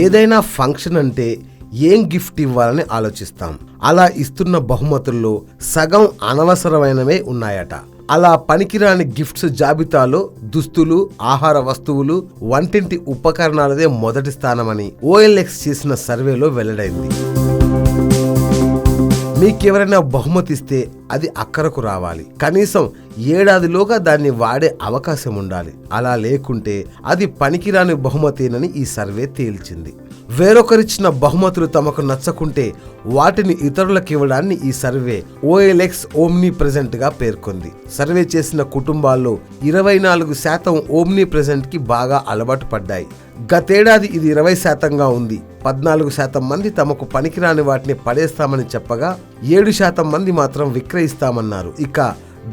ఏదైనా ఫంక్షన్ అంటే ఏం గిఫ్ట్ ఇవ్వాలని ఆలోచిస్తాం. అలా ఇస్తున్న బహుమతుల్లో సగం అనవసరమైనవే ఉన్నాయట. అలా పనికిరాని గిఫ్ట్స్ జాబితాలో దుస్తులు, ఆహార వస్తువులు, వంటింటి ఉపకరణాలదే మొదటి స్థానమని OLX చేసిన సర్వేలో వెల్లడైంది. మీకెవరైనా బహుమతి ఇస్తే అది అక్కరకు రావాలి. కనీసం ఏడాదిలోగా దాన్ని వాడే అవకాశం ఉండాలి. అలా లేకుంటే అది పనికిరాని బహుమతేనని ఈ సర్వే తేల్చింది. వేరొకరిచ్చిన బహుమతులు తమకు నచ్చకుంటే వాటిని ఇతరులకు ఇవ్వడాన్ని ఈ సర్వే OLX ఓమ్ని ప్రెజెంట్ గా పేర్కొంది. సర్వే చేసిన కుటుంబాల్లో 24% ఓమ్ని ప్రెజెంట్ కి బాగా అలవాటు పడ్డాయి. గతేడాది ఇది 20%గా ఉంది. 14% మంది తమకు పనికిరాని వాటిని పడేస్తామని చెప్పగా 7% మంది మాత్రం విక్రయిస్తామన్నారు. ఇక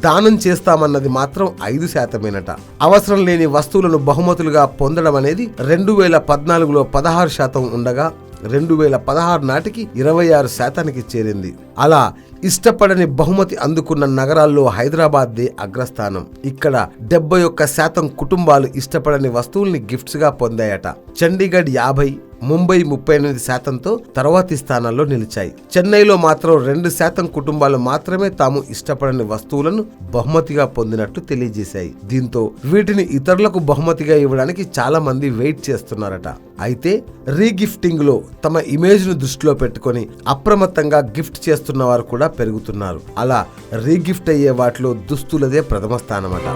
దానం చేస్తామన్నది మాత్రం 5%. అవసరం లేని వస్తువులను బహుమతులుగా పొందడం అనేది 2014లో 16% ఉండగా 2016 నాటికి 26%కి చేరింది. అలా ఇష్టపడని బహుమతి అందుకున్న నగరాల్లో హైదరాబాద్దే అగ్రస్థానం. ఇక్కడ 71% కుటుంబాలు ఇష్టపడని వస్తువుల్ని గిఫ్ట్స్ గా పొందాయట. చండీగఢ్ 50%, ముంబై 38%తో తర్వాతి స్థానాల్లో నిలిచాయి. చెన్నైలో మాత్రం 2% కుటుంబాలు మాత్రమే తాము ఇష్టపడని వస్తువులను బహుమతిగా పొందినట్లు తెలియజేశాయి. దీంతో వీటిని ఇతరులకు బహుమతిగా ఇవ్వడానికి చాలా మంది వెయిట్ చేస్తున్నారట. అయితే రీగిఫ్టింగ్ లో తమ ఇమేజ్ ను దృష్టిలో పెట్టుకొని అప్రమత్తంగా గిఫ్ట్ చేస్తున్న వారు కూడా పెరుగుతున్నారు. అలా రీగిఫ్ట్ అయ్యే వాటిలో దుస్తులదే ప్రథమ స్థానమట.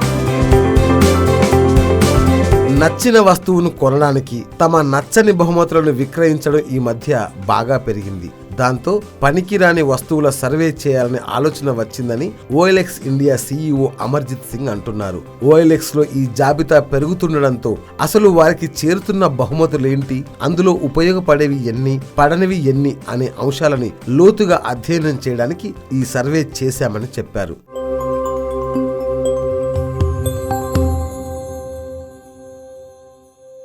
నచ్చిన వస్తువును కొనడానికి తమ నచ్చని బహుమతులను విక్రయించడం ఈ మధ్య బాగా పెరిగింది. దాంతో పనికిరాని వస్తువుల సర్వే చేయాలనే ఆలోచన వచ్చిందని OLX India CEO Amarjit Singh అంటున్నారు. OLX లో ఈ జాబితా పెరుగుతుండడంతో అసలు వారికి చేరుతున్న బహుమతులేంటి, అందులో ఉపయోగపడేవి ఎన్ని, పడనివి ఎన్ని అనే అంశాలని లోతుగా అధ్యయనం చేయడానికి ఈ సర్వే చేశామని చెప్పారు.